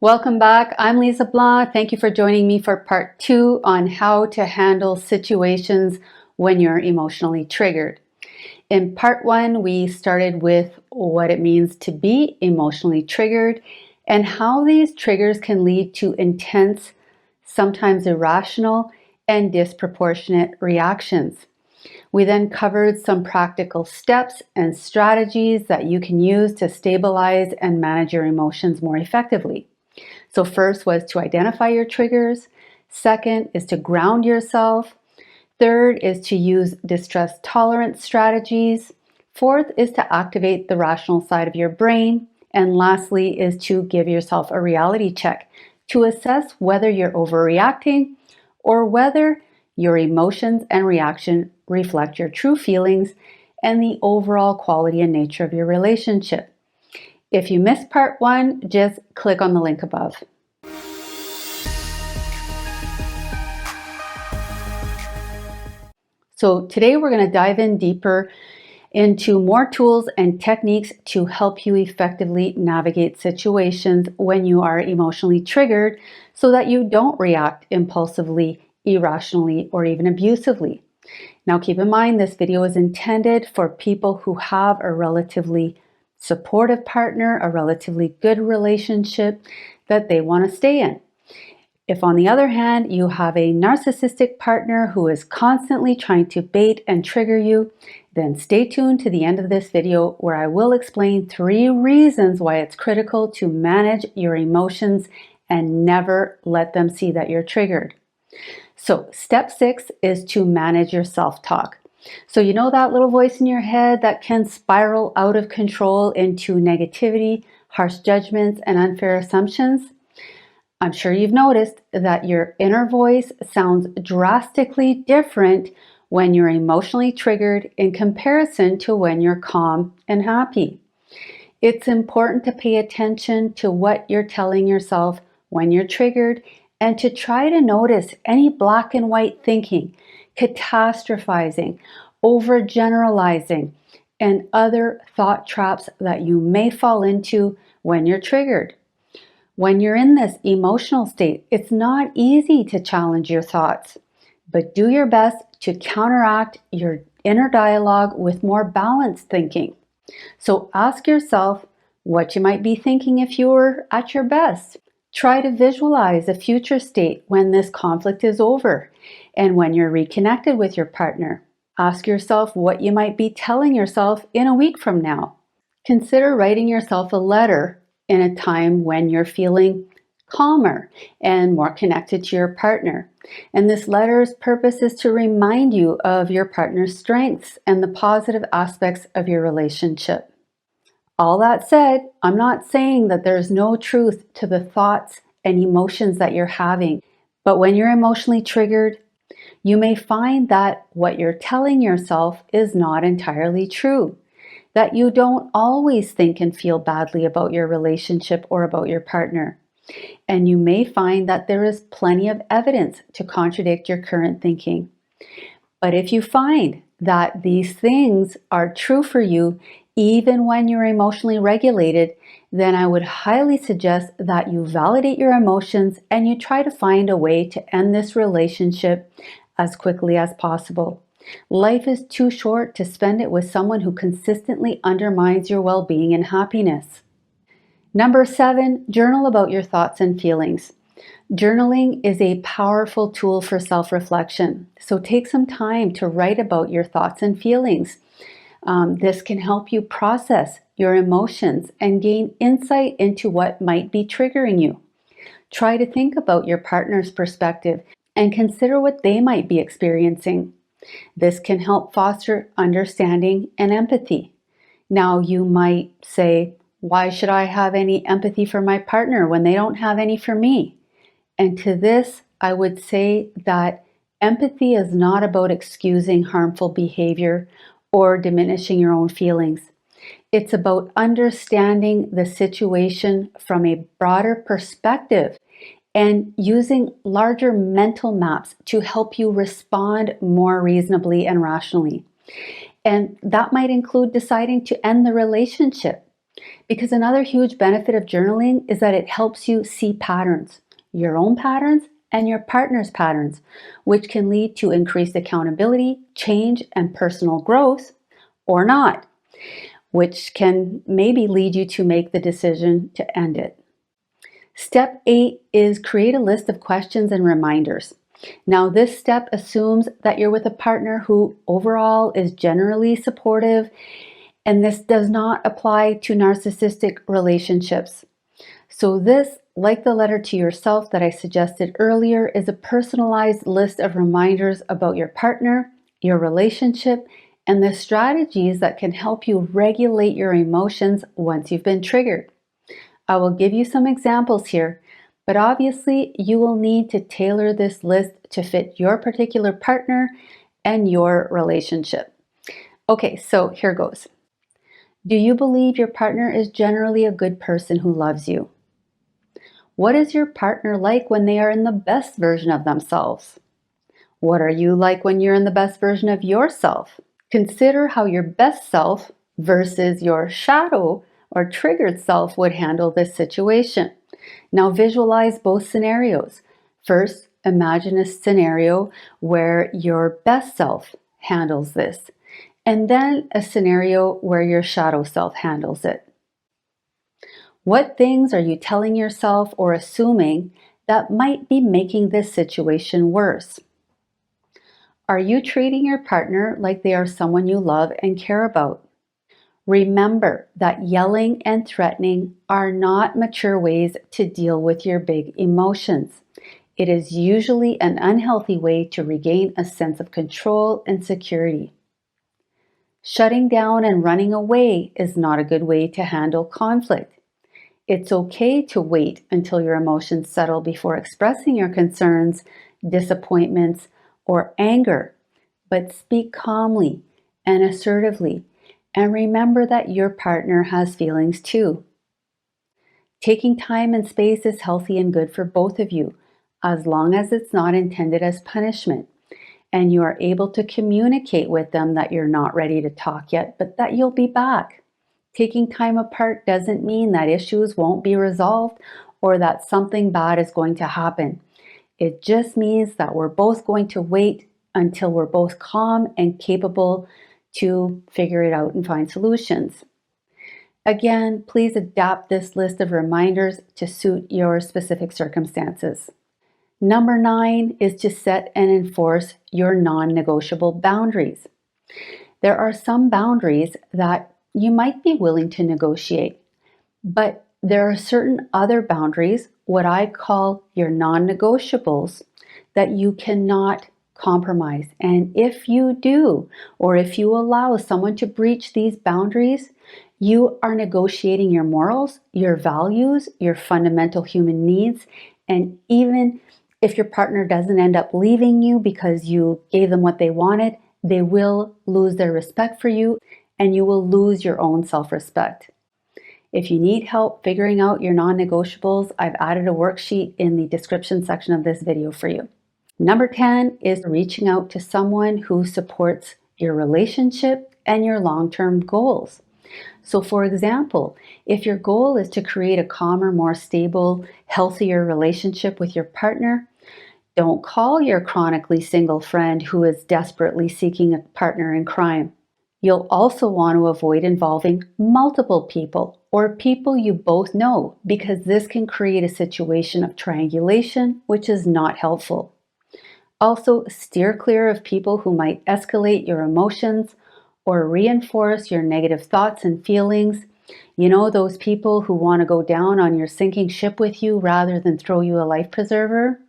Welcome back. I'm Lise Leblanc. Thank you for joining me for part 2 on how to handle situations when you're emotionally triggered. In part 1, we started with what it means to be emotionally triggered and how these triggers can lead to intense, sometimes irrational, and disproportionate reactions. We then covered some practical steps and strategies that you can use to stabilize and manage your emotions more effectively. So first was to identify your triggers. Second is to ground yourself. Third is to use distress tolerance strategies. Fourth is to activate the rational side of your brain. And lastly is to give yourself a reality check to assess whether you're overreacting or whether your emotions and reaction reflect your true feelings and the overall quality and nature of your relationship. If you missed part 1, just click on the link above. So today we're going to dive in deeper into more tools and techniques to help you effectively navigate situations when you are emotionally triggered so that you don't react impulsively, irrationally, or even abusively. Now keep in mind this video is intended for people who have a relatively supportive partner, a relatively good relationship that they want to stay in. If on the other hand, you have a narcissistic partner who is constantly trying to bait and trigger you, then stay tuned to the end of this video where I will explain 3 reasons why it's critical to manage your emotions and never let them see that you're triggered. So step 6 is to manage your self-talk. So you know that little voice in your head that can spiral out of control into negativity, harsh judgments, and unfair assumptions? I'm sure you've noticed that your inner voice sounds drastically different when you're emotionally triggered in comparison to when you're calm and happy. It's important to pay attention to what you're telling yourself when you're triggered and to try to notice any black and white thinking, catastrophizing, overgeneralizing, and other thought traps that you may fall into when you're triggered. When you're in this emotional state, it's not easy to challenge your thoughts, but do your best to counteract your inner dialogue with more balanced thinking. So ask yourself what you might be thinking if you were at your best. Try to visualize a future state when this conflict is over and when you're reconnected with your partner. Ask yourself what you might be telling yourself in a week from now. Consider writing yourself a letter in a time when you're feeling calmer and more connected to your partner. And this letter's purpose is to remind you of your partner's strengths and the positive aspects of your relationship. All that said, I'm not saying that there's no truth to the thoughts and emotions that you're having, but when you're emotionally triggered, you may find that what you're telling yourself is not entirely true, that you don't always think and feel badly about your relationship or about your partner. And you may find that there is plenty of evidence to contradict your current thinking. But if you find that these things are true for you, even when you're emotionally regulated, then I would highly suggest that you validate your emotions and you try to find a way to end this relationship as quickly as possible. Life is too short to spend it with someone who consistently undermines your well-being and happiness. Number 7, journal about your thoughts and feelings. Journaling is a powerful tool for self-reflection. So take some time to write about your thoughts and feelings. This can help you process your emotions and gain insight into what might be triggering you. Try to think about your partner's perspective and consider what they might be experiencing. This can help foster understanding and empathy. Now you might say, why should I have any empathy for my partner when they don't have any for me? And to this, I would say that empathy is not about excusing harmful behavior or diminishing your own feelings. It's about understanding the situation from a broader perspective and using larger mental maps to help you respond more reasonably and rationally. And that might include deciding to end the relationship. Because another huge benefit of journaling is that it helps you see patterns, your own patterns and your partner's patterns, which can lead to increased accountability, change, and personal growth, or not, which can maybe lead you to make the decision to end it. Step 8 is create a list of questions and reminders. Now, this step assumes that you're with a partner who overall is generally supportive, and this does not apply to narcissistic relationships. So this, like the letter to yourself that I suggested earlier, is a personalized list of reminders about your partner, your relationship, and the strategies that can help you regulate your emotions once you've been triggered. I will give you some examples here, but obviously you will need to tailor this list to fit your particular partner and your relationship. Okay, so here goes. Do you believe your partner is generally a good person who loves you? What is your partner like when they are in the best version of themselves? What are you like when you're in the best version of yourself? Consider how your best self versus your shadow or triggered self would handle this situation. Now visualize both scenarios. First, imagine a scenario where your best self handles this, and then a scenario where your shadow self handles it. What things are you telling yourself or assuming that might be making this situation worse? Are you treating your partner like they are someone you love and care about? Remember that yelling and threatening are not mature ways to deal with your big emotions. It is usually an unhealthy way to regain a sense of control and security. Shutting down and running away is not a good way to handle conflict. It's okay to wait until your emotions settle before expressing your concerns, disappointments, or anger, but speak calmly and assertively, and remember that your partner has feelings too. Taking time and space is healthy and good for both of you, as long as it's not intended as punishment, and you are able to communicate with them that you're not ready to talk yet, but that you'll be back. Taking time apart doesn't mean that issues won't be resolved or that something bad is going to happen. It just means that we're both going to wait until we're both calm and capable to figure it out and find solutions. Again, please adapt this list of reminders to suit your specific circumstances. Number 9 is to set and enforce your non-negotiable boundaries. There are some boundaries that you might be willing to negotiate, but there are certain other boundaries, what I call your non-negotiables, that you cannot compromise. And if you do, or if you allow someone to breach these boundaries, you are negotiating your morals, your values, your fundamental human needs, and even if your partner doesn't end up leaving you because you gave them what they wanted, they will lose their respect for you and you will lose your own self-respect. If you need help figuring out your non-negotiables, I've added a worksheet in the description section of this video for you. Number 10 is reaching out to someone who supports your relationship and your long-term goals. So for example, if your goal is to create a calmer, more stable, healthier relationship with your partner, don't call your chronically single friend who is desperately seeking a partner in crime. You'll also want to avoid involving multiple people or people you both know, because this can create a situation of triangulation, which is not helpful. Also, steer clear of people who might escalate your emotions or reinforce your negative thoughts and feelings. You know, those people who want to go down on your sinking ship with you rather than throw you a life preserver.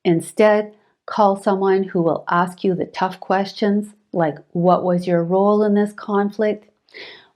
Instead, call someone who will ask you the tough questions like, what was your role in this conflict?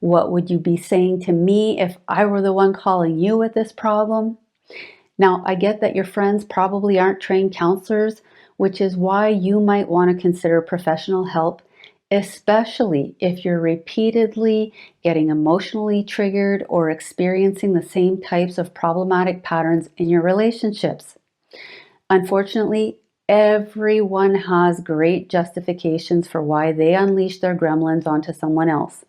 What would you be saying to me if I were the one calling you with this problem? Now, I get that your friends probably aren't trained counselors, which is why you might want to consider professional help, especially if you're repeatedly getting emotionally triggered or experiencing the same types of problematic patterns in your relationships. Unfortunately, everyone has great justifications for why they unleash their gremlins onto someone else.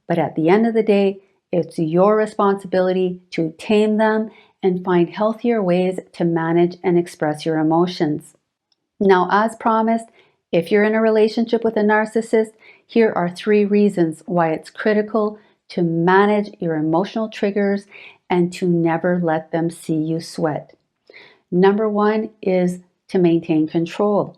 But at the end of the day, It's your responsibility to tame them and find healthier ways to manage and express your emotions. Now, as promised, if you're in a relationship with a narcissist, here are 3 reasons why it's critical to manage your emotional triggers and to never let them see you sweat. Number 1 is to maintain control.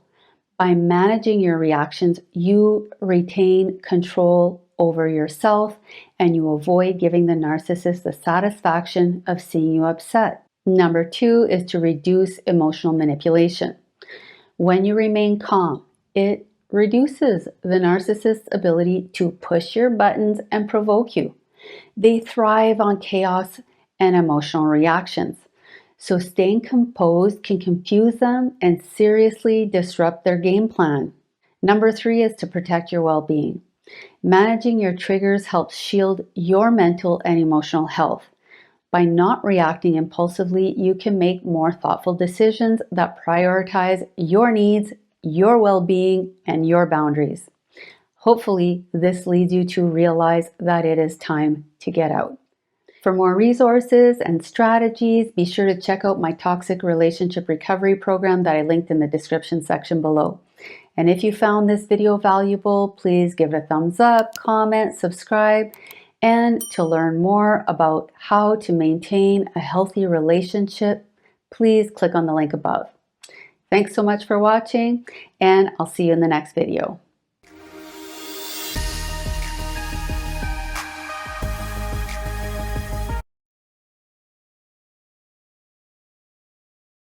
By managing your reactions, you retain control over yourself and you avoid giving the narcissist the satisfaction of seeing you upset. Number 2 is to reduce emotional manipulation. When you remain calm, it reduces the narcissist's ability to push your buttons and provoke you. They thrive on chaos and emotional reactions. So staying composed can confuse them and seriously disrupt their game plan. Number 3 is to protect your well-being. Managing your triggers helps shield your mental and emotional health. By not reacting impulsively, you can make more thoughtful decisions that prioritize your needs, your well-being, and your boundaries. Hopefully, this leads you to realize that it is time to get out. For more resources and strategies, be sure to check out my toxic relationship recovery program that I linked in the description section below. And if you found this video valuable, please give it a thumbs up, comment, subscribe, and to learn more about how to maintain a healthy relationship, please click on the link above. Thanks so much for watching, and I'll see you in the next video.